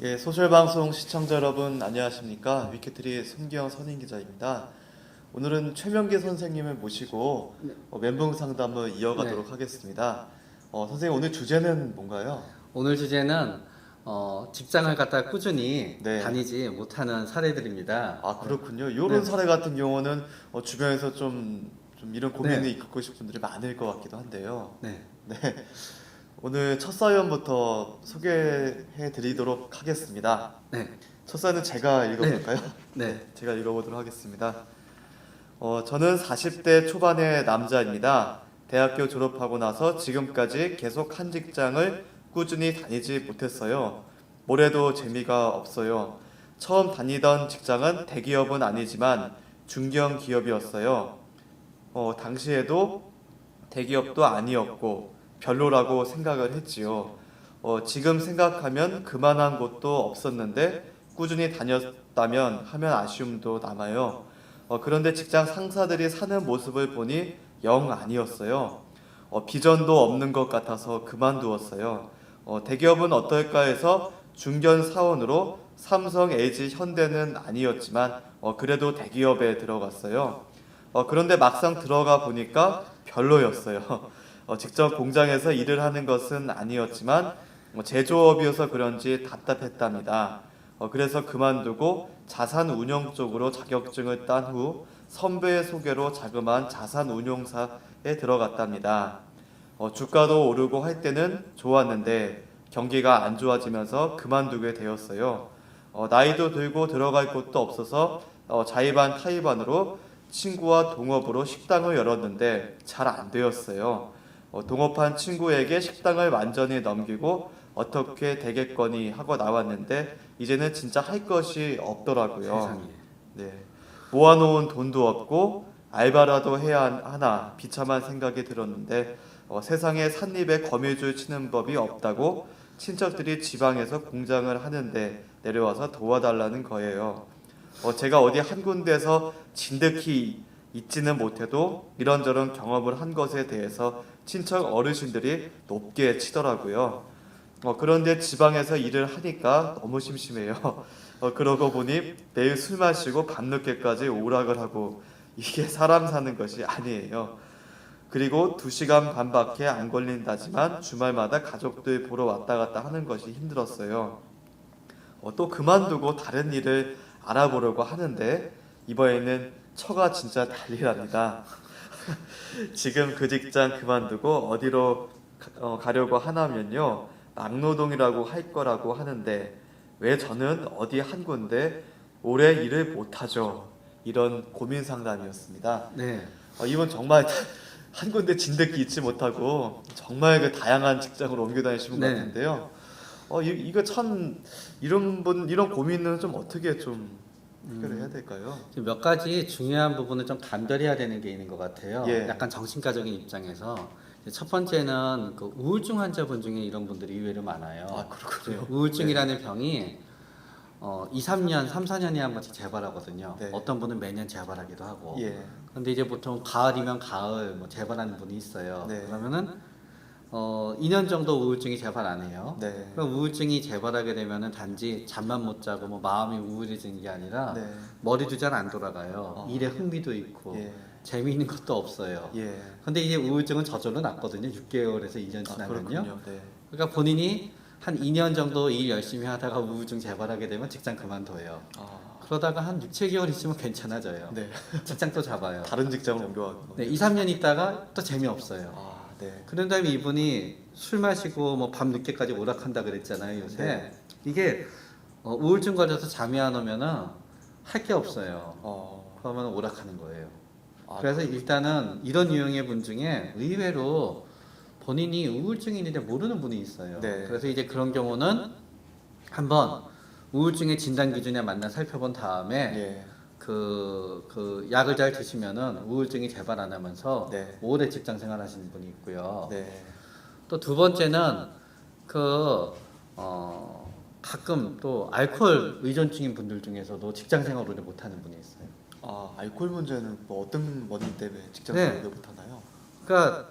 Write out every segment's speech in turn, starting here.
예, 소셜방송 시청자 여러분 안녕하십니까? 위키트리 손기영 선임기자입니다. 오늘은 최명기 선생님을 모시고 멘붕 상담을 이어가도록 하겠습니다. 선생님 오늘 주제는 뭔가요? 오늘 주제는 직장을 갖다 꾸준히 네. 다니지 못하는 사례들입니다. 아 그렇군요. 이런 네. 사례 같은 경우는 주변에서 좀 이런 고민을 네. 겪고 싶은 분들이 많을 것 같기도 한데요. 네. 네. 오늘 첫 사연부터 소개해 드리도록 하겠습니다. 네. 첫 사연은 제가 읽어볼까요? 네. 제가 읽어보도록 하겠습니다. 저는 40대 초반의 남자입니다. 대학교 졸업하고 나서 지금까지 계속 한 직장을 꾸준히 다니지 못했어요. 뭐래도 재미가 없어요. 처음 다니던 직장은 대기업은 아니지만 중견기업이었어요. 당시에도 대기업도 아니었고 별로라고 생각을 했지요. 지금 생각하면 그만한 곳도 없었는데 꾸준히 다녔다면 하면 아쉬움도 남아요. 그런데 직장 상사들이 사는 모습을 보니 영 아니었어요. 비전도 없는 것 같아서 그만두었어요. 대기업은 어떨까 해서 중견 사원으로 삼성, LG, 현대는 아니었지만 그래도 대기업에 들어갔어요. 그런데 막상 들어가 보니까 별로였어요. 직접 공장에서 일을 하는 것은 아니었지만 제조업이어서 그런지 답답했답니다. 그래서 그만두고 자산 운용 쪽으로 자격증을 딴 후 선배의 소개로 자그마한 자산 운용사에 들어갔답니다. 주가도 오르고 할 때는 좋았는데 경기가 안 좋아지면서 그만두게 되었어요. 나이도 들고 들어갈 곳도 없어서 자의반 타의반으로 친구와 동업으로 식당을 열었는데 잘 안 되었어요. 동업한 친구에게 식당을 완전히 넘기고 어떻게 되겠거니 하고 나왔는데 이제는 진짜 할 것이 없더라고요. 세상에. 네. 모아놓은 돈도 없고 알바라도 해야 하나 비참한 생각이 들었는데 세상에 삿입에 거미줄 치는 법이 없다고 친척들이 지방에서 공장을 하는데 내려와서 도와달라는 거예요. 제가 어디 한 군데서 진득히 있지는 못해도 이런저런 경험을 한 것에 대해서 친척 어르신들이 높게 치더라고요. 그런데 지방에서 일을 하니까 너무 심심해요. 그러고 보니 매일 술 마시고 밤늦게까지 오락을 하고 이게 사람 사는 것이 아니에요. 그리고 2시간 반밖에 안 걸린다지만 주말마다 가족들 보러 왔다 갔다 하는 것이 힘들었어요. 또 그만두고 다른 일을 알아보려고 하는데 이번에는 처가 진짜 난리랍니다. 지금 그 직장 그만두고 어디로 가려고 하냐면요, 막노동이라고 할 거라고 하는데 왜 저는 어디 한 군데 오래 일을 못하죠? 이런 고민 상담이었습니다. 네. 이분 정말 한 군데 진득히 있지 못하고 정말 그 다양한 직장으로 옮겨 다니시는 것 네. 같은데요. 이거 참 이런 고민은 좀 어떻게 좀 해결해야 될까요? 지금 몇 가지 중요한 부분을 좀 단별해야 되는 게 있는 것 같아요. 예. 약간 정신과적인 입장에서 첫 번째는 그 우울증 환자분 중에 이런 분들이 의외로 많아요. 아 그렇군요. 우울증이라는 병이 2, 3년, 3, 4년에 한 번씩 재발하거든요. 네. 어떤 분은 매년 재발하기도 하고. 예. 근데 이제 보통 가을이면 가을 재발하는 분이 있어요. 네. 그러면은 2년 정도 우울증이 재발 안 해요. 네. 그럼 우울증이 재발하게 되면은 단지 잠만 못 자고 마음이 우울해지는 게 아니라 네. 머리도 잘 안 돌아가요. 일에 흥미도 있고 예. 재미있는 것도 없어요. 예. 근데 이제 우울증은 저절로 낫거든요. 6개월에서 2년 지나면요. 그렇군요. 네. 그러니까 본인이 한 2년 정도 일 열심히 하다가 우울증 재발하게 되면 직장 그만둬요. 그러다가 한 6, 7개월 있으면 괜찮아져요. 네. 직장 또 잡아요. 다른 직장을 옮겨가고. 네, 2, 3년 있다가 또 재미없어요. 네. 그런 다음에 이분이 술 마시고 밤 늦게까지 오락한다 그랬잖아요, 요새. 네. 이게 우울증 걸려서 잠이 안 오면은 할 게 없어요. 그러면 오락하는 거예요. 그래서 일단은 이런 유형의 분 중에 의외로 본인이 우울증이 있는데 모르는 분이 있어요. 네. 그래서 이제 그런 경우는 한번 우울증의 진단 기준에 맞나 살펴본 다음에 예. 그 약을 잘 드시면은 우울증이 재발 안 하면서 네. 오래 직장 생활하시는 분이 있고요. 네. 또 두 번째는 가끔 또 알코올 의존증인 분들 중에서도 직장 생활을 오래 못하는 분이 있어요. 알코올 문제는 어떤 원인 때문에 직장 네. 생활을 못하나요? 그러니까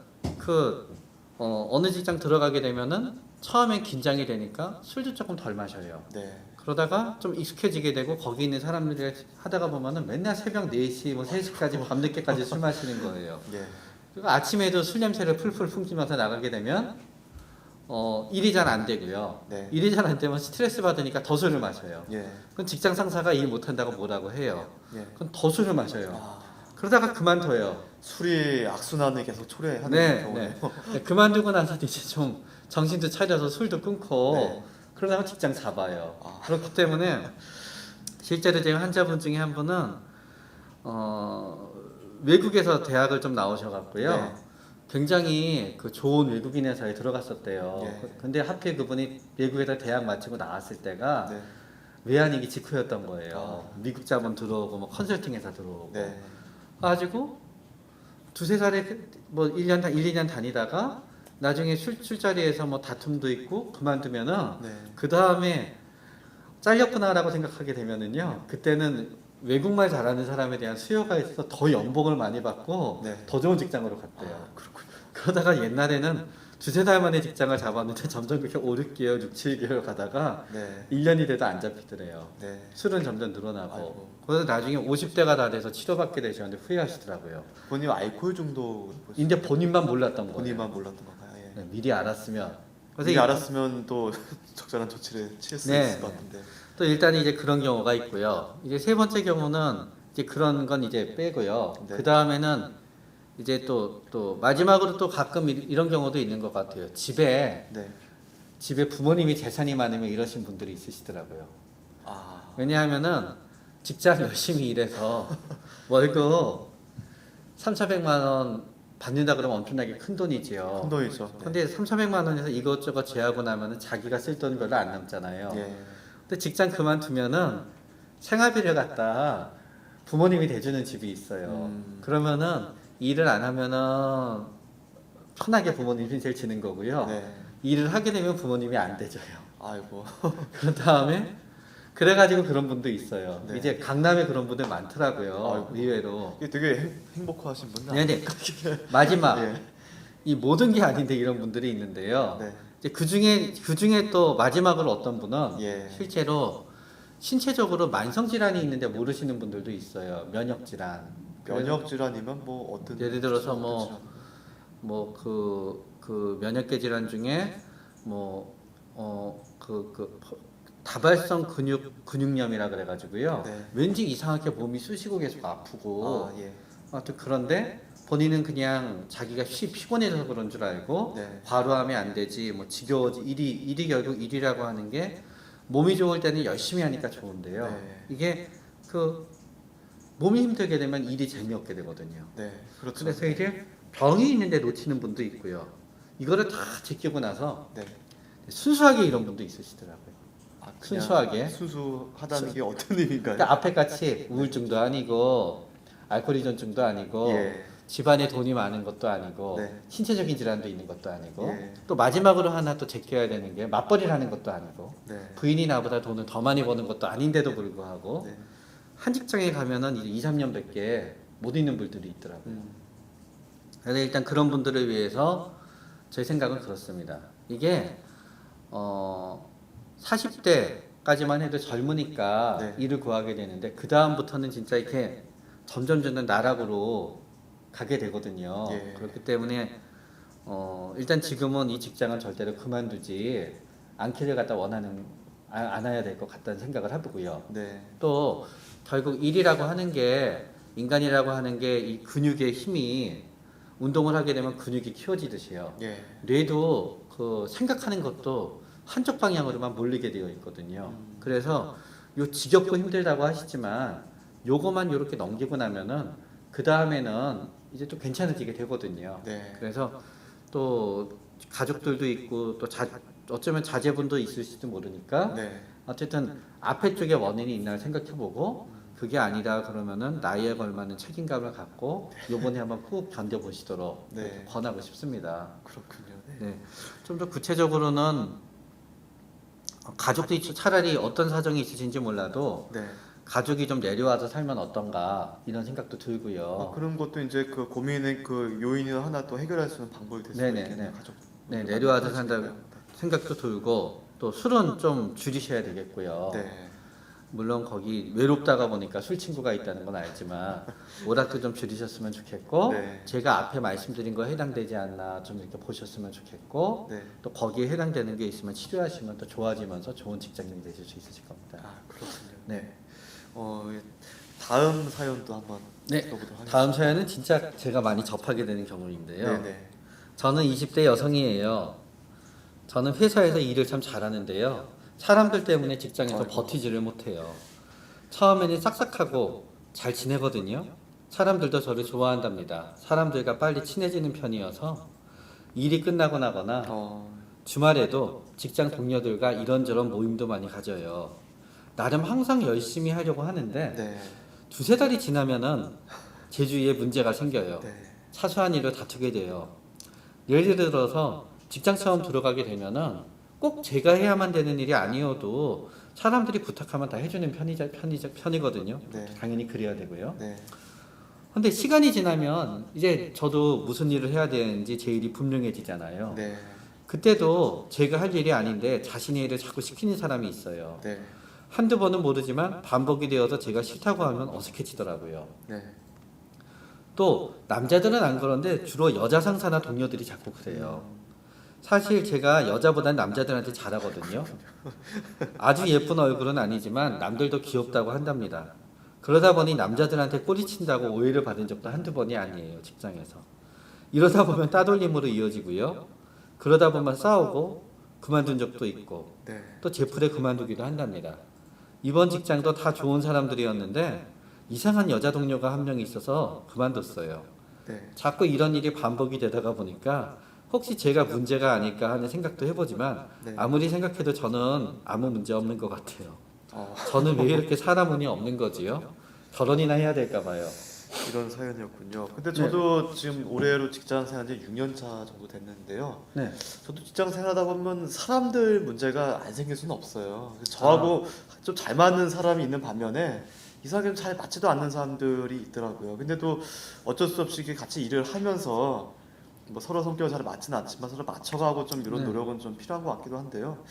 어느 직장 들어가게 되면은 처음엔 긴장이 되니까 술도 조금 덜 마셔요. 네. 그러다가 좀 익숙해지게 되고 거기 있는 사람들이 하다가 보면은 맨날 새벽 4시 뭐 3시까지 밤늦게까지 술 마시는 거예요. 예. 그리고 아침에도 술 냄새를 풀풀 풍기면서 나가게 되면 일이 잘 안 되고요. 네. 일이 잘 안 되면 스트레스 받으니까 더 술을 마셔요. 예. 그럼 직장 상사가 일 못한다고 뭐라고 해요. 예. 그럼 더 술을 마셔요. 아, 그러다가 그만둬요. 술이 악순환을 계속 초래하는 네, 경우네요. 네. 그만두고 나서 이제 좀 정신도 차려서 술도 끊고 네. 그러다가 직장 잡아요. 아. 그렇기 때문에 실제로 제 환자분 중에 한 분은 외국에서 대학을 좀 나오셔갖고요. 네. 굉장히 그 좋은 외국인 회사에 들어갔었대요. 네. 근데 하필 그분이 외국에서 대학 마치고 나왔을 때가 네. 외환위기 직후였던 거예요. 미국 자본 들어오고 뭐 컨설팅 회사 들어오고. 네. 가지고 두세 살에 뭐 1, 2년 다니다가 나중에 술자리에서 뭐 다툼도 있고 그만두면은 네. 그 다음에 잘렸구나라고 생각하게 되면은요 그때는 외국말 잘하는 사람에 대한 수요가 있어서 더 연봉을 많이 받고 네. 더 좋은 직장으로 갔대요. 아, 그렇군요. 그러다가 옛날에는 두세 달 만에 직장을 잡았는데 점점 그렇게 5, 6개월, 6, 7개월 가다가 네. 1년이 돼도 안 잡히더래요. 네. 술은 점점 늘어나고 아이고. 그래서 나중에 50대가 다 돼서 치료받게 되셨는데 후회하시더라고요. 본인 알코올 중독 근데 본인만 몰랐던 거예요. 본인만 몰랐던 건가요? 예. 네, 미리 알았으면. 미리 알았으면 또 적절한 조치를 취할 수 네, 있을 것 같은데. 또 일단 이제 그런 경우가 있고요. 이제 세 번째 경우는 이제 그런 건 이제 빼고요. 네. 그 다음에는 이제 또 마지막으로 또 가끔 이런 경우도 있는 것 같아요. 집에 부모님이 재산이 많으면 이러신 분들이 있으시더라고요. 아. 왜냐하면은 직장 열심히 일해서 월급 3,400만 원 받는다 그러면 엄청나게 큰 돈이지요. 큰 돈이죠. 네. 근데 3,400만 원에서 이것저것 제하고 나면은 자기가 쓸 돈 별로 안 남잖아요. 예. 근데 직장 그만두면은 생활비를 갖다 부모님이 대주는 집이 있어요. 그러면은 일을 안 하면은 편하게 부모님 빚을 지는 거고요. 네. 일을 하게 되면 부모님이 안 대줘요. 아이고. 그 다음에 그래가지고 그런 분도 있어요. 네. 이제 강남에 그런 분들 많더라고요. 아이고. 의외로. 이게 되게 행복하신 분 네네. 마지막 예. 이 모든 게 아닌데 이런 분들이 있는데요. 네. 이제 그 중에 또 마지막으로 어떤 분은 예. 실제로 신체적으로 만성 질환이 있는데 모르시는 분들도 있어요. 면역 질환. 면역 질환이면 뭐 어떤 예를 들어서 어떤 뭐 질환? 그 면역계 질환 중에 다발성 근육염이라 그래가지고요. 네. 왠지 이상하게 몸이 쑤시고 계속 아프고. 아, 예. 아무튼 그런데 본인은 그냥 자기가 피곤해서 그런 줄 알고 네. 과로하면 안 되지 뭐 지겨워지 일이 결국 일이라고 하는 게 몸이 좋을 때는 열심히 하니까 좋은데요. 네. 이게 그 몸이 힘들게 되면 일이 재미없게 되거든요. 네. 그렇죠. 그래서 이제 병이 있는데 놓치는 분도 있고요. 이거를 다 제끼고 나서 네. 순수하게 이런 분도 있으시더라고요. 아, 그냥 순수하게. 순수하다는 게 어떤 의미인가요? 그러니까 앞에 같이 우울증도 아니고 알코올依存증도 아니고 예. 집안에 돈이 많은 것도 아니고 네. 신체적인 질환도 있는 것도 아니고 예. 또 마지막으로 하나 또 제껴야 되는 게 맞벌이를 하는 것도 아니고 네. 부인이 나보다 돈을 더 많이 버는 것도 아닌데도 불구하고 네. 한 직장에 가면은 이제 2, 3년밖에 못 있는 분들이 있더라고요. 그래서 일단 그런 분들을 위해서 제 생각은 그렇습니다. 이게 40대까지만 해도 젊으니까 네. 일을 구하게 되는데 그 다음부터는 진짜 이렇게 점점 나락으로 가게 되거든요. 예. 그렇기 때문에 일단 지금은 이 직장은 절대로 그만두지 않기를 갖다 않아야 될 것 같다는 생각을 해보고요. 네. 또 결국 일이라고 하는 게 인간이라고 하는 게 이 근육의 힘이 운동을 하게 되면 근육이 키워지듯이요. 예. 뇌도 그 생각하는 것도 한쪽 방향으로만 몰리게 되어 있거든요. 그래서 요 지겹고 힘들다고 하시지만 요거만 요렇게 넘기고 나면은 그 다음에는 이제 또 괜찮아지게 되거든요. 네. 그래서 또 가족들도 있고 또 어쩌면 자제분도 있을지도 모르니까 네. 어쨌든 앞에 쪽에 원인이 있나 생각해보고 그게 아니다 그러면은 나이에 걸맞는 책임감을 갖고 요번에 한번 푹 견뎌보시도록 네. 권하고 싶습니다. 그렇군요. 네. 좀 더 구체적으로는 가족들이 차라리 어떤 사정이 있으신지 몰라도 네. 가족이 좀 내려와서 살면 어떤가 이런 생각도 들고요. 그런 것도 이제 그 고민의 그 요인을 하나 또 해결할 수 있는 방법이 될 수 네네, 있겠네요. 네. 가족. 네, 내려와서 산다. 생각도 들고 또 술은 좀 줄이셔야 되겠고요. 네. 물론 거기 외롭다가 보니까 술 친구가 있다는 건 알지만 오락도 좀 줄이셨으면 좋겠고 네. 제가 앞에 말씀드린 거에 해당되지 않나 좀 이렇게 보셨으면 좋겠고 네. 또 거기에 해당되는 게 있으면 치료하시면 또 좋아지면서 좋은 직장인이 되실 수 있으실 겁니다. 아, 그렇군요. 네. 다음 사연도 한번 네. 들어보도록 하겠습니다. 다음 사연은 진짜 제가 많이 접하게 되는 경우인데요. 네네. 저는 20대 여성이에요. 저는 회사에서 일을 참 잘하는데요. 사람들 때문에 직장에서 버티지를 못해요. 처음에는 싹싹하고 잘 지내거든요. 사람들도 저를 좋아한답니다. 사람들과 빨리 친해지는 편이어서 일이 끝나고 나거나 주말에도 직장 동료들과 이런저런 모임도 많이 가져요. 나름 항상 열심히 하려고 하는데 네. 두세 달이 지나면은 제 주위에 문제가 생겨요. 네. 사소한 일로 다투게 돼요. 예를 들어서 직장 처음 들어가게 되면은 꼭 제가 해야만 되는 일이 아니어도 사람들이 부탁하면 다 해주는 편이거든요. 네. 당연히 그래야 되고요. 네. 근데 시간이 지나면 이제 저도 무슨 일을 해야 되는지 제 일이 분명해지잖아요. 네. 그때도 제가 할 일이 아닌데 자신의 일을 자꾸 시키는 사람이 있어요. 네. 한두 번은 모르지만 반복이 되어서 제가 싫다고 하면 어색해지더라고요. 네. 또 남자들은 안 그런데 주로 여자 상사나 동료들이 자꾸 그래요. 사실 제가 여자보단 남자들한테 잘하거든요. 아주 예쁜 얼굴은 아니지만 남들도 귀엽다고 한답니다. 그러다 보니 남자들한테 꼬리친다고 오해를 받은 적도 한두 번이 아니에요. 직장에서. 이러다 보면 따돌림으로 이어지고요. 그러다 보면 싸우고 그만둔 적도 있고 네. 또 제풀에 그만두기도 한답니다. 이번 직장도 다 좋은 사람들이었는데 이상한 여자 동료가 한 명 있어서 그만뒀어요. 네. 자꾸 이런 일이 반복이 되다가 보니까 혹시 제가 문제가 아닐까 하는 생각도 해보지만 네. 아무리 생각해도 저는 아무 문제 없는 것 같아요. 저는 왜 이렇게 사람 운이 없는 거지요? 결혼이나 해야 될까 봐요. 이런 사연이었군요. 근데 저도 지금 올해로 직장 생활 한 6년 차 정도 됐는데요. 네. 저도 직장 생활하다 보면 사람들 문제가 안 생길 수는 없어요. 저하고 좀 잘 맞는 사람이 있는 반면에 이상하게 잘 맞지도 않는 사람들이 있더라고요. 근데 또 어쩔 수 없이 이렇게 같이 일을 하면서 뭐 서로 성격이 잘 맞지는 않지만 서로 맞춰가고 좀 이런 네. 노력은 좀 필요한 것 같기도 한데요.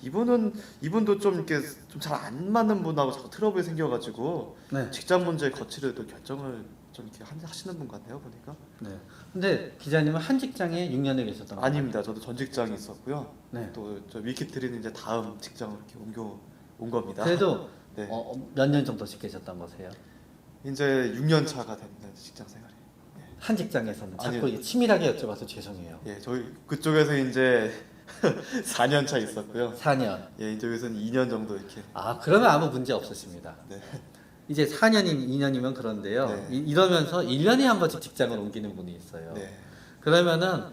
이분도 좀 이렇게 좀 잘 안 맞는 분하고 자꾸 트러블이 생겨가지고 네. 직장 문제 거치를 또 결정을 좀 이렇게 하시는 분 같네요 보니까. 네. 근데 기자님은 한 직장에 6년을 계셨던 거예요? 아닙니다. 저도 전 직장이 있었고요. 네. 또 저 위키트리는 이제 다음 직장으로 이렇게 옮겨온 겁니다. 그래도 네. 몇 년 정도씩 계셨던 거세요? 이제 6년 차가 됩니다. 직장 생활이. 한 직장에서는 자꾸 아니요. 치밀하게 여쭤봐서 죄송해요. 예, 저희 그쪽에서 이제 4년 차 있었고요. 4년. 예, 이쪽에서는 2년 정도 이렇게. 아, 그러면 아무 문제 없으십니다. 네. 이제 4년이면 2년이면 그런데요. 네. 이러면서 1년에 한 번씩 직장을 옮기는 분이 있어요. 네. 그러면은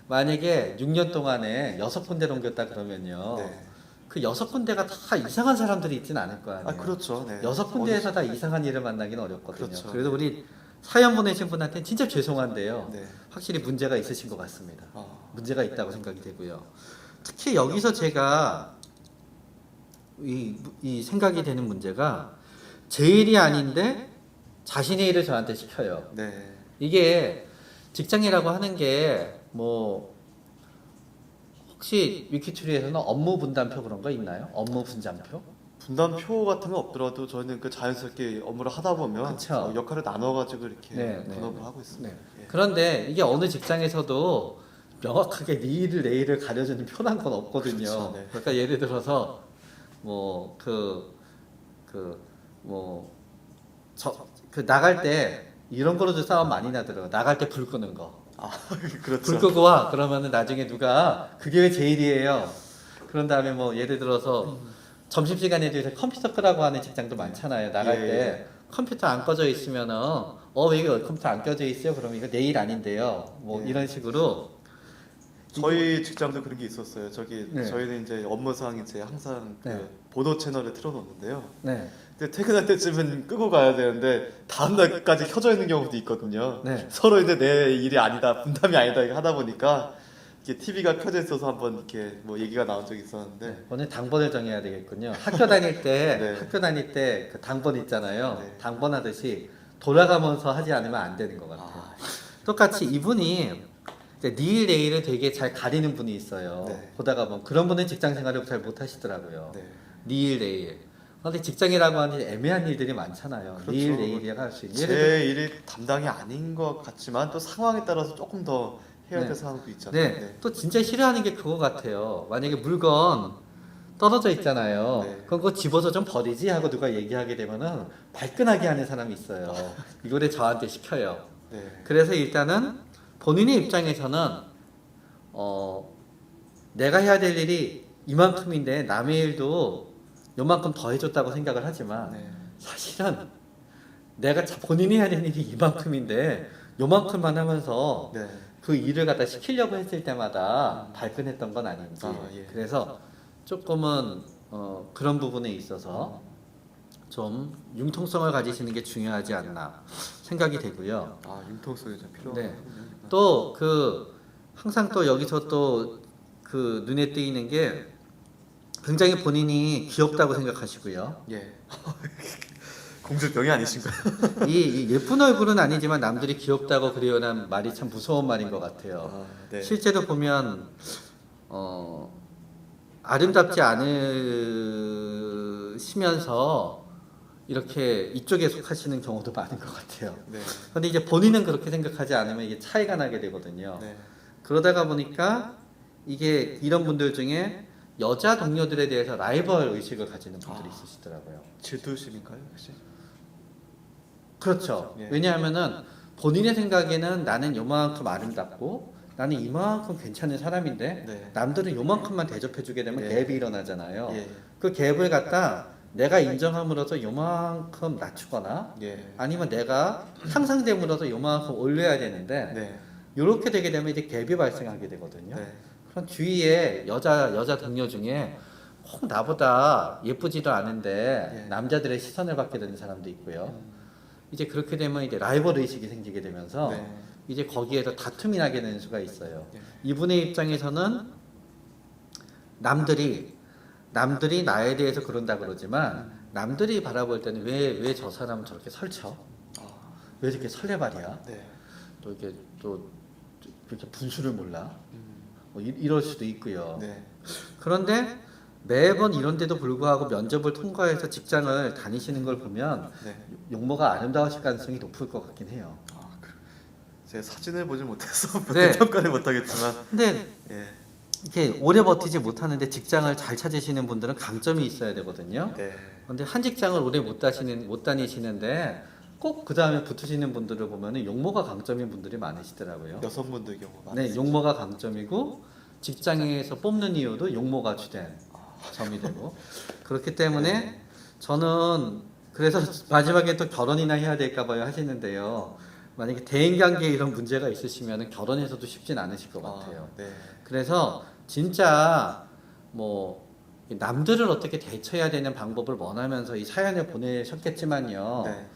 만약에 6년 동안에 6군데를 옮겼다 그러면요. 네. 그 6군데가 다 이상한 사람들이 있지는 않을 거 아니에요. 아, 그렇죠. 네. 6군데에서 다 이상한 일을 만나기는 어렵거든요. 그렇죠. 그래서 우리 사연 보내신 분한테는 진짜 죄송한데요. 네. 확실히 문제가 있으신 것 같습니다. 아, 문제가 있다고 생각이 되고요. 특히 여기서 제가 이 생각이 되는 문제가 제 일이 아닌데 자신의 일을 저한테 시켜요. 네. 이게 직장이라고 하는 게 뭐 혹시 위키트리에서는 업무 분담표 그런 거 있나요? 업무 분담표? 분담표 같은 건 없더라도 저희는 그 자연스럽게 업무를 하다 보면 그쵸. 역할을 나눠가지고 이렇게 네, 분업을 네. 하고 있습니다. 네. 예. 그런데 이게 어느 직장에서도 명확하게 네 일을 내 일을 가려주는 표란 건 없거든요. 그렇죠, 네. 그러니까 예를 들어서 나갈 때 이런 거로도 싸움 많이 나더라고요. 나갈 때 불 끄는 거. 아, 그렇죠. 불 끄고 와. 그러면은 나중에 누가 그게 왜 제 일이에요. 그런 다음에 뭐 예를 들어서 점심시간에도 이제 컴퓨터 끄라고 하는 직장도 많잖아요. 나갈 예, 때 컴퓨터 안 꺼져 있으면은 왜 이거 컴퓨터 안 꺼져 있어요? 그러면 이거 내 일 아닌데요. 뭐 예. 이런 식으로 저희 직장도 그런 게 있었어요. 네. 저희는 이제 업무상 이제 항상 그 네. 보도 채널을 틀어놓는데요. 네. 근데 퇴근할 때쯤은 끄고 가야 되는데 다음 날까지 켜져 있는 경우도 있거든요. 네. 서로 이제 내 일이 아니다, 분담이 아니다 이렇게 하다 보니까 이게 TV가 켜져 있어서 한번 이렇게 뭐 얘기가 나온 적이 있었는데. 네. 오늘 당번을 정해야 되겠군요. 학교 다닐 때 네. 학교 다닐 때 그 당번 있잖아요. 네. 당번 하듯이 돌아가면서 하지 않으면 안 되는 것 같아요. 아, 똑같이 이분이 이제 니 내일을 되게 잘 가리는 분이 있어요. 네. 보다가 보면 그런 분은 직장 생활을 잘 못 하시더라고요. 네. 니 내일. 근데 직장이라고 하는 애매한 일들이 많잖아요. 그렇죠. 니 내일이라고 할 수 있는. 제 일이 담당이 아닌 것 같지만 또 상황에 따라서 조금 더 해야 될 네. 상황도 있잖아요. 네. 또 진짜 싫어하는 게 그거 같아요. 만약에 물건 떨어져 있잖아요. 네. 그럼 그거 집어서 좀 버리지 하고 누가 얘기하게 되면은 발끈하게 하는 사람이 있어요. 이거를 저한테 시켜요. 네. 그래서 일단은 본인의 입장에서는 내가 해야 될 일이 이만큼인데 남의 일도 요만큼 더 해줬다고 생각을 하지만 네. 사실은 내가 본인이 해야 될 일이 이만큼인데 요만큼만 하면서 네. 그 일을 갖다 시키려고 했을 때마다 발끈했던 건 아닌지. 예. 그래서 조금은 그런 부분에 있어서 좀 융통성을 가지시는 게 중요하지 않나 생각이 되고요. 아, 융통성이 좀 필요하군요. 네. 또 항상 또 여기서 또 그 눈에 띄는 게 굉장히 본인이 귀엽다고 생각하시고요. 예. 공주병이 아니신가요? 이 예쁜 얼굴은 아니지만 남들이 귀엽다고 그래요라는 말이 참 무서운 말인 것 같아요. 아, 네. 실제로 보면 아름답지 않으시면서 이렇게 이쪽에 속하시는 경우도 많은 것 같아요. 네. 근데 이제 본인은 그렇게 생각하지 않으면 이게 차이가 나게 되거든요. 네. 그러다가 보니까 이게 이런 분들 중에 여자 동료들에 대해서 라이벌 의식을 가지는 분들이 있으시더라고요. 질투심인가요, 혹시? 그렇죠. 예. 왜냐하면은 본인의 생각에는 나는 요만큼 아름답고 나는 이만큼 괜찮은 사람인데 네. 남들은 요만큼만 대접해주게 되면 예. 갭이 일어나잖아요. 예. 그 갭을 갖다 내가 인정함으로써 요만큼 낮추거나 예. 아니면 내가 상상됨으로써 요만큼 올려야 되는데 네. 이렇게 되게 되면 이제 갭이 발생하게 되거든요. 네. 그런 주위에 여자 동료 중에 혹 나보다 예쁘지도 않은데 예. 남자들의 시선을 받게 되는 사람도 있고요. 이제 그렇게 되면 이제 라이벌 의식이 생기게 되면서 네. 이제 거기에서 다툼이 나게 되는 수가 있어요. 예. 이분의 입장에서는 남들이 나에 대해서 그런다 그러지만 남들이 바라볼 때는 왜 저 사람은 저렇게 설쳐? 아, 왜 이렇게 설레발이야? 네. 또 이렇게 분수를 몰라? 음, 뭐 이럴 수도 있고요. 네. 그런데 매번 이런데도 불구하고 면접을 통과해서 직장을 다니시는 걸 보면 네. 용모가 아름다우실 가능성이 높을 것 같긴 해요. 아, 제가 사진을 보지 못해서 네. 평가를 못하겠지만, 근데 예. 이렇게 오래 버티지 못하는데 직장을 잘 찾으시는 분들은 강점이 있어야 되거든요. 네. 근데 한 직장을 오래 못 다니시는데 꼭 그 다음에 붙으시는 분들을 보면은 용모가 강점인 분들이 많으시더라고요. 여성분들 경우 네, 많으시죠? 용모가 강점이고 직장에서 뽑는 이유도 용모가 주된 점이 되고 그렇기 때문에 저는 그래서 마지막에 또 결혼이나 해야 될까 봐요 하시는데요. 만약에 대인관계에 이런 문제가 있으시면 결혼해서도 쉽진 않으실 것 같아요. 네. 그래서 진짜 뭐 남들을 어떻게 대처해야 되는 방법을 원하면서 이 사연을 보내셨겠지만요. 네.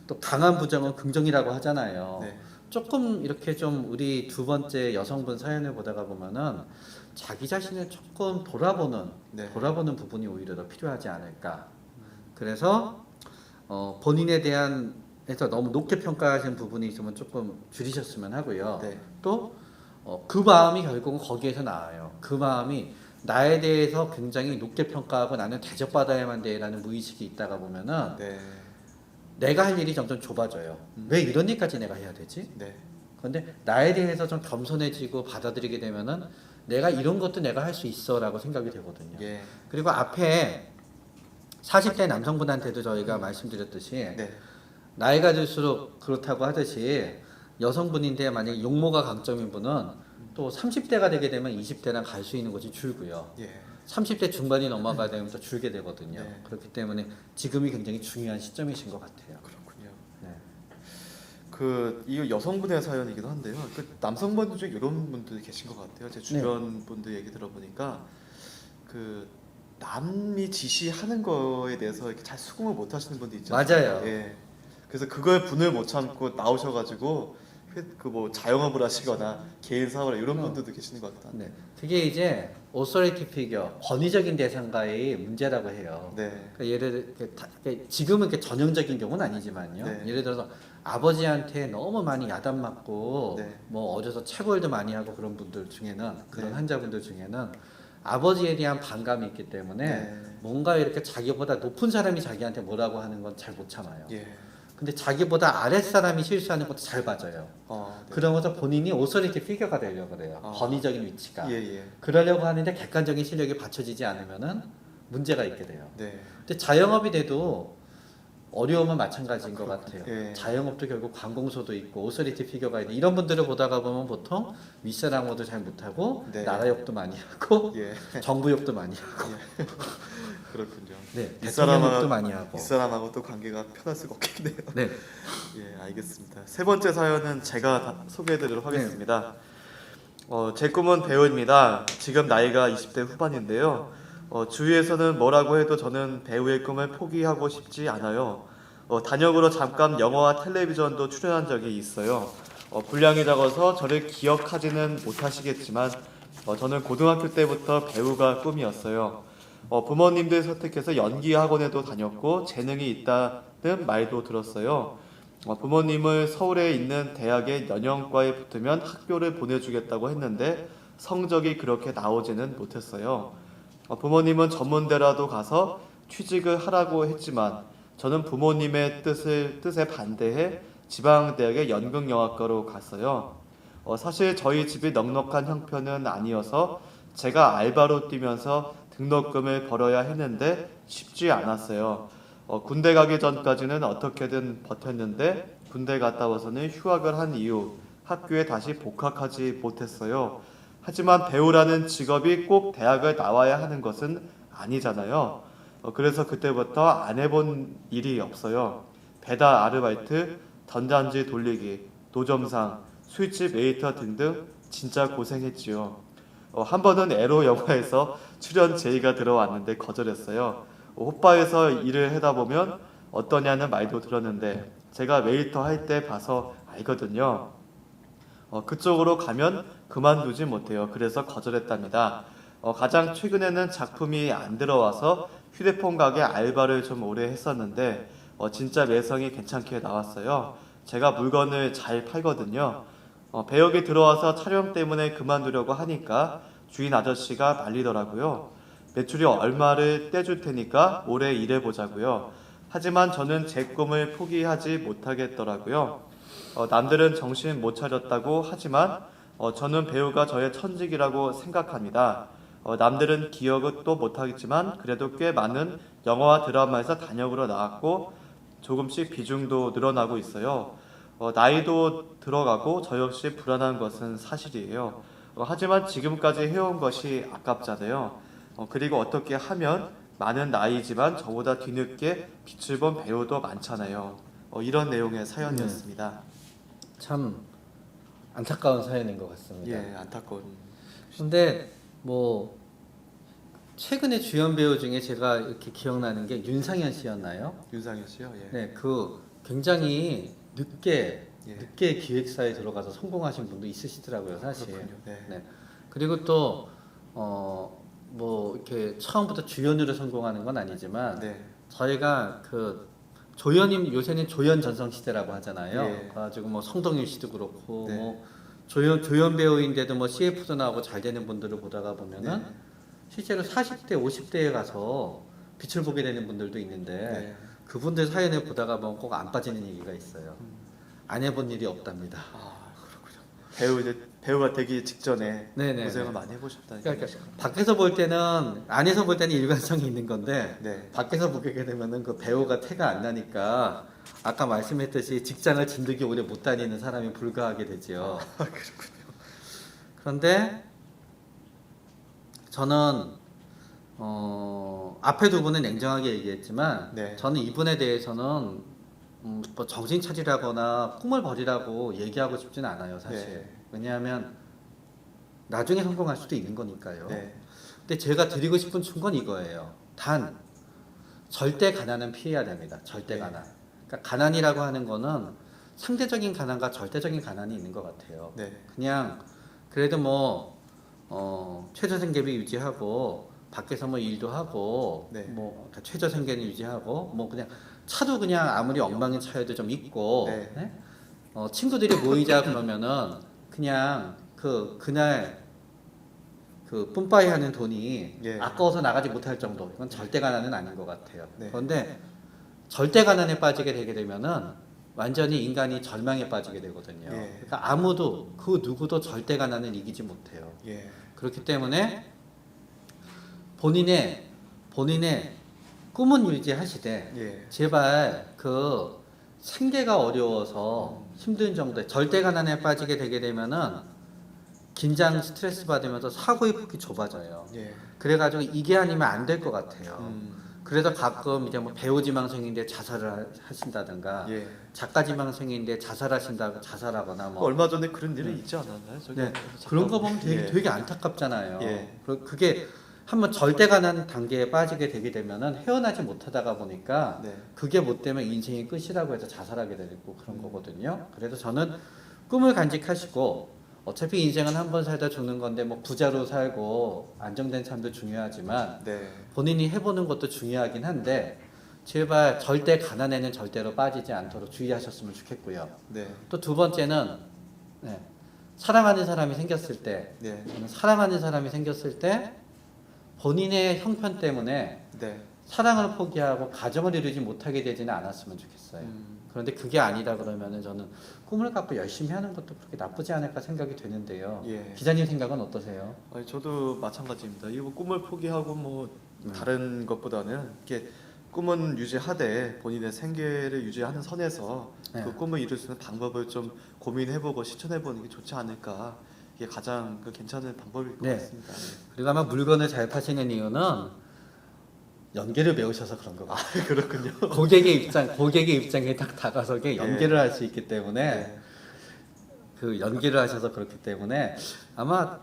또 강한 부정은 긍정이라고 하잖아요. 네. 조금 이렇게 좀 우리 두 번째 여성분 사연을 보다가 보면은 자기 자신을 조금 네. 돌아보는 부분이 오히려 더 필요하지 않을까. 그래서 본인에 대한 에서 너무 높게 평가하시는 부분이 있으면 조금 줄이셨으면 하고요. 네. 또 그 마음이 결국은 거기에서 나와요. 그 마음이 나에 대해서 굉장히 높게 평가하고 나는 대접받아야만 돼라는 무의식이 있다가 보면은 네. 내가 할 일이 점점 좁아져요. 왜 이런 일까지 내가 해야 되지? 네. 그런데 나에 대해서 좀 겸손해지고 받아들이게 되면은 내가 이런 것도 내가 할 수 있어라고 생각이 되거든요. 예. 그리고 앞에 40대 남성분한테도 저희가 말씀드렸듯이 네. 나이가 들수록 그렇다고 하듯이 여성분인데 만약에 용모가 강점인 분은 또 30대가 되게 되면 20대랑 갈 수 있는 곳이 줄고요. 예. 30대 중반이 넘어가야 되면 또 줄게 되거든요. 네. 그렇기 때문에 지금이 굉장히 중요한 시점이신 것 같아요. 그렇군요. 네. 이거 여성분의 사연이기도 한데요. 남성분들 중에 이런 분들이 계신 것 같아요. 제 주변 네. 분들 얘기 들어보니까 남이 지시하는 거에 대해서 이렇게 잘 수긍을 못 하시는 분들 있잖아요. 맞아요. 예. 그래서 그걸 분을 못 참고 나오셔가지고 자영업을 하시거나 개인 사업을 이런 분들도 계시는 것 같다. 네. 그게 이제 오소리티 피겨, 권위적인 대상과의 문제라고 해요. 네. 그러니까 지금은 전형적인 경우는 아니지만요. 네. 예를 들어서 아버지한테 너무 많이 야단 맞고 네. 뭐 어려서 체벌도 많이 하고 그런 분들 중에는 그런 네. 환자분들 중에는 아버지에 대한 반감이 있기 때문에 네. 뭔가 이렇게 자기보다 높은 사람이 자기한테 뭐라고 하는 건 잘 못 참아요. 예. 근데 자기보다 아랫 사람이 실수하는 것도 잘 봐줘요. 네. 그러면서 본인이 오소리티 피겨가 되려고 그래요. 아. 권위적인 위치가. 예. 그러려고 하는데 객관적인 실력이 받쳐지지 않으면은 문제가 있게 돼요. 네. 근데 자영업이 돼도 어려움은 마찬가지인 것 같아요. 예. 자영업도 결국 관공서도 있고 오소리티 피겨가 있고 이런 분들을 보다가 보면 보통 윗사람하고도 잘 못하고 네. 나라 욕도 많이 하고 예. 정부 욕도 많이 하고 그렇군요. 네, 이 대통령 사람하고- 욕도 많이 하고 이 사람하고 또 관계가 편할 수가 없겠네요. 네. 예, 알겠습니다. 세 번째 사연은 제가 소개해드리도록 하겠습니다. 제 꿈은 배우입니다. 지금 나이가 20대 후반인데요. 주위에서는 뭐라고 해도 저는 배우의 꿈을 포기하고 싶지 않아요. 단역으로 잠깐 영화와 텔레비전도 출연한 적이 있어요. 분량이 적어서 저를 기억하지는 못하시겠지만 저는 고등학교 때부터 배우가 꿈이었어요. 부모님들 설득해서 연기 학원에도 다녔고 재능이 있다는 말도 들었어요. 부모님을 서울에 있는 대학의 연영과에 붙으면 학교를 보내주겠다고 했는데 성적이 그렇게 나오지는 못했어요. 부모님은 전문대라도 가서 취직을 하라고 했지만 저는 부모님의 뜻에 반대해 지방대학의 연극영화과로 갔어요. 사실 저희 집이 넉넉한 형편은 아니어서 제가 알바로 뛰면서 등록금을 벌어야 했는데 쉽지 않았어요. 군대 가기 전까지는 어떻게든 버텼는데 군대 갔다 와서는 휴학을 한 이후 학교에 다시 복학하지 못했어요. 하지만 배우라는 직업이 꼭 대학을 나와야 하는 것은 아니잖아요. 그래서 그때부터 안 해본 일이 없어요. 배달 아르바이트, 전단지 돌리기, 노점상, 술집 웨이터 등등 진짜 고생했지요. 한 번은 에로 영화에서 출연 제의가 들어왔는데 거절했어요. 호빠에서 일을 하다 보면 어떠냐는 말도 들었는데 제가 웨이터 할 때 봐서 알거든요. 그쪽으로 가면 그만두지 못해요. 그래서 거절했답니다. 가장 최근에는 작품이 안 들어와서 휴대폰 가게 알바를 좀 오래 했었는데 진짜 매성이 괜찮게 나왔어요. 제가 물건을 잘 팔거든요. 배역이 들어와서 촬영 때문에 그만두려고 하니까 주인 아저씨가 말리더라고요. 매출이 얼마를 떼줄 테니까 오래 일해보자고요. 하지만 저는 제 꿈을 포기하지 못하겠더라고요. 남들은 정신 못 차렸다고 하지만 저는 배우가 저의 천직이라고 생각합니다. 남들은 기억은 또 못하겠지만 그래도 꽤 많은 영화와 드라마에서 단역으로 나왔고 조금씩 비중도 늘어나고 있어요. 나이도 들어가고 저 역시 불안한 것은 사실이에요. 하지만 지금까지 해온 것이 아깝잖아요. 그리고 어떻게 하면 많은 나이지만 저보다 뒤늦게 빛을 본 배우도 많잖아요. 이런 내용의 사연이었습니다. 참 안타까운 사연인 것 같습니다. 예, 안타까운. 근데 뭐 최근에 주연 배우 중에 제가 이렇게 기억나는 게 윤상현 씨였나요? 윤상현 씨요. 예. 네, 그 굉장히 늦게 예. 기획사에 들어가서 성공하신 분도 있으시더라고요, 사실. 그렇군요. 네. 네. 그리고 또 뭐 이렇게 처음부터 주연으로 성공하는 건 아니지만 네. 저희가 그 조연님 요새는 조연 전성 시대라고 하잖아요. 예. 그래가지고 뭐 성동일 씨도 그렇고 네. 뭐 조연 배우인데도 뭐 CF도 나오고 잘 되는 분들을 보다가 보면은 네. 실제로 40대, 50대에 가서 빛을 보게 되는 분들도 있는데 네. 그분들 사연을 보다가 보면 꼭 안 빠지는 얘기가 있어요. 안 해본 일이 없답니다. 그렇군요. 배우가 되기 직전에 네네. 고생을 많이 해보셨다는 그러니까 얘기죠. 밖에서 볼 때는 안에서 볼 때는 일관성이 있는 건데 네. 밖에서 보게 되면은 그 배우가 태가 안 나니까 아까 말씀했듯이 직장을 진득이 오래 못 다니는 사람이 불과하게 되죠. 그렇군요. 그런데 저는 앞에 두 분은 냉정하게 얘기했지만 네. 저는 이분에 대해서는 뭐 정신 차리라거나 꿈을 버리라고 얘기하고 싶지는 않아요, 사실. 네. 왜냐하면 나중에 성공할 수도 있는 거니까요. 네. 근데 제가 드리고 싶은 충고는 이거예요. 단 절대 가난은 피해야 됩니다. 절대 네. 가난. 그러니까 가난이라고 하는 거는 상대적인 가난과 절대적인 가난이 있는 것 같아요. 네. 그냥 그래도 뭐 최저생계비 유지하고 밖에서 뭐 일도 하고 네. 뭐 최저생계는 유지하고 뭐 그냥 차도 그냥 아무리 엉망인 차여도 좀 있고 네. 네? 친구들이 모이자 그러면은 그냥 그날 그 뿜빠이 하는 돈이 예. 아까워서 나가지 못할 정도. 이건 절대 가난은 아닌 것 같아요. 네. 그런데 절대 가난에 빠지게 되게 되면은 완전히 인간이 절망에 빠지게 되거든요. 예. 그러니까 아무도 그 누구도 절대 가난을 이기지 못해요. 예. 그렇기 때문에 본인의 꿈은 유지하시되 예. 제발 그 생계가 어려워서 힘든 정도에 절대 가난에 빠지게 되게 되면은 긴장 스트레스 받으면서 사고의 폭이 좁아져요. 예. 그래가지고 이게 아니면 안 될 것 같아요. 음. 그래서 가끔 이제 뭐 배우 지망생인데 자살을 하신다든가 예. 작가 지망생인데 자살하거나 뭐 얼마 전에 그런 일이 있지 않았나요? 저기 네, 그런 거 보면 예. 되게 안타깝잖아요. 예. 그게 한번 절대 가난 단계에 빠지게 되게 되면은 헤어나지 못하다가 보니까 네. 그게 못 되면 인생이 끝이라고 해서 자살하게 되고 그런 거거든요. 그래서 저는 꿈을 간직하시고 어차피 인생은 한 번 살다 죽는 건데 뭐 부자로 살고 안정된 삶도 중요하지만 네. 본인이 해보는 것도 중요하긴 한데 제발 절대 가난에는 절대로 빠지지 않도록 주의하셨으면 좋겠고요. 네. 또 두 번째는 네, 사랑하는 사람이 생겼을 때 네. 사랑하는 사람이 생겼을 때 본인의 형편 때문에 네. 사랑을 포기하고 가정을 이루지 못하게 되지는 않았으면 좋겠어요. 그런데 그게 아니다 그러면은 저는 꿈을 갖고 열심히 하는 것도 그렇게 나쁘지 않을까 생각이 되는데요. 예. 기자님 생각은 어떠세요? 아니, 저도 마찬가지입니다. 이거 꿈을 포기하고 뭐 다른 것보다는 이렇게 꿈은 유지하되 본인의 생계를 유지하는 선에서 네. 그 꿈을 이룰 수 있는 방법을 좀 고민해보고 실천해보는 게 좋지 않을까. 이게 가장 괜찮은 방법일 것 네. 같습니다. 그리고 아마 물건을 잘 파시는 이유는 연계를 배우셔서 그런 것 같아요. 그렇군요. 고객의 입장에 딱 다가서게 연계를 할 수 있기 때문에 네. 그 연계를 하셔서 그렇기 때문에 아마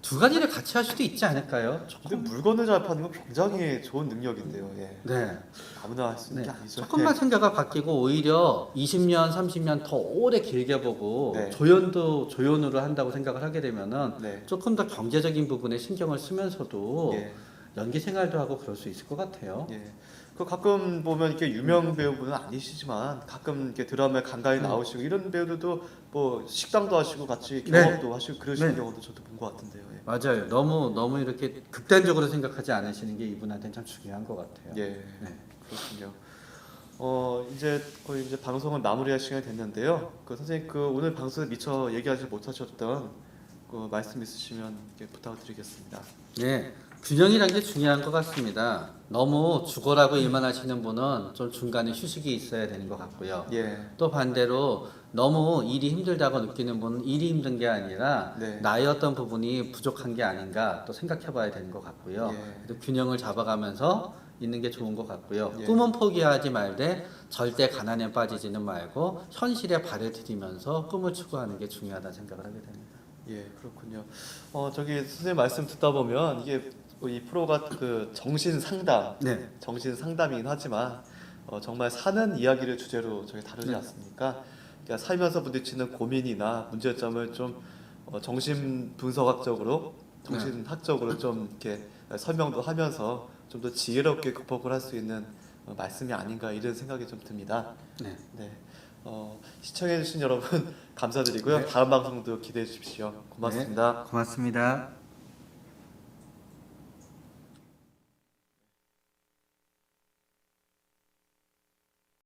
두 가지를 같이 할 수도 있지 않을까요? 근데 물건을 잘 파는 건 굉장히 좋은 능력인데요. 예. 네. 아무나 할 수 있는 네. 게 아니죠. 조금만 생각이 바뀌고 오히려 20년, 30년 더 오래 길게 보고 네. 조연으로 한다고 생각을 하게 되면은 네. 조금 더 경제적인 부분에 신경을 쓰면서도 예. 연기 생활도 하고 그럴 수 있을 것 같아요. 예. 그 가끔 보면 이렇게 유명 배우분은 아니시지만 가끔 이렇게 드라마에 간간히 나오시고 이런 배우들도 뭐 식당도 하시고 같이 네. 경험도 하시고 그러시는 네. 경우도 저도 본 것 같은데요. 예. 맞아요. 너무 이렇게 극단적으로 생각하지 않으시는 게 이분한테는 참 중요한 것 같아요. 예. 네. 그렇군요. 이제 거의 이제 방송을 마무리할 시간이 됐는데요. 그 선생님 그 오늘 방송에 미처 얘기하지 못하셨던 그 말씀 있으시면 이렇게 부탁드리겠습니다. 네, 균형이라는 게 중요한 것 같습니다. 너무 죽어라고 일만 하시는 분은 좀 중간에 휴식이 있어야 되는 것 같고요. 예. 또 반대로 너무 일이 힘들다고 느끼는 분은 일이 힘든 게 아니라 네. 나의 어떤 부분이 부족한 게 아닌가 또 생각해 봐야 되는 것 같고요. 예. 그래서 균형을 잡아가면서 있는 게 좋은 것 같고요. 예. 꿈은 포기하지 말되 절대 가난에 빠지지는 말고 현실에 발을 들이면서 꿈을 추구하는 게 중요하다 생각을 하게 됩니다. 예, 그렇군요. 저기 선생님 말씀 듣다 보면 이게 이 프로가 그 정신 상담, 네. 정신 상담이긴 하지만 정말 사는 이야기를 주제로 저희 다루지 네. 않습니까? 그러니까 살면서 부딪히는 고민이나 문제점을 좀 정신 분석학적으로, 정신학적으로 좀 이렇게 설명도 하면서 좀 더 지혜롭게 극복을 할 수 있는 말씀이 아닌가 이런 생각이 좀 듭니다. 네. 네. 시청해주신 여러분 감사드리고요. 네. 다음 방송도 기대해 주십시오. 고맙습니다. 고맙습니다.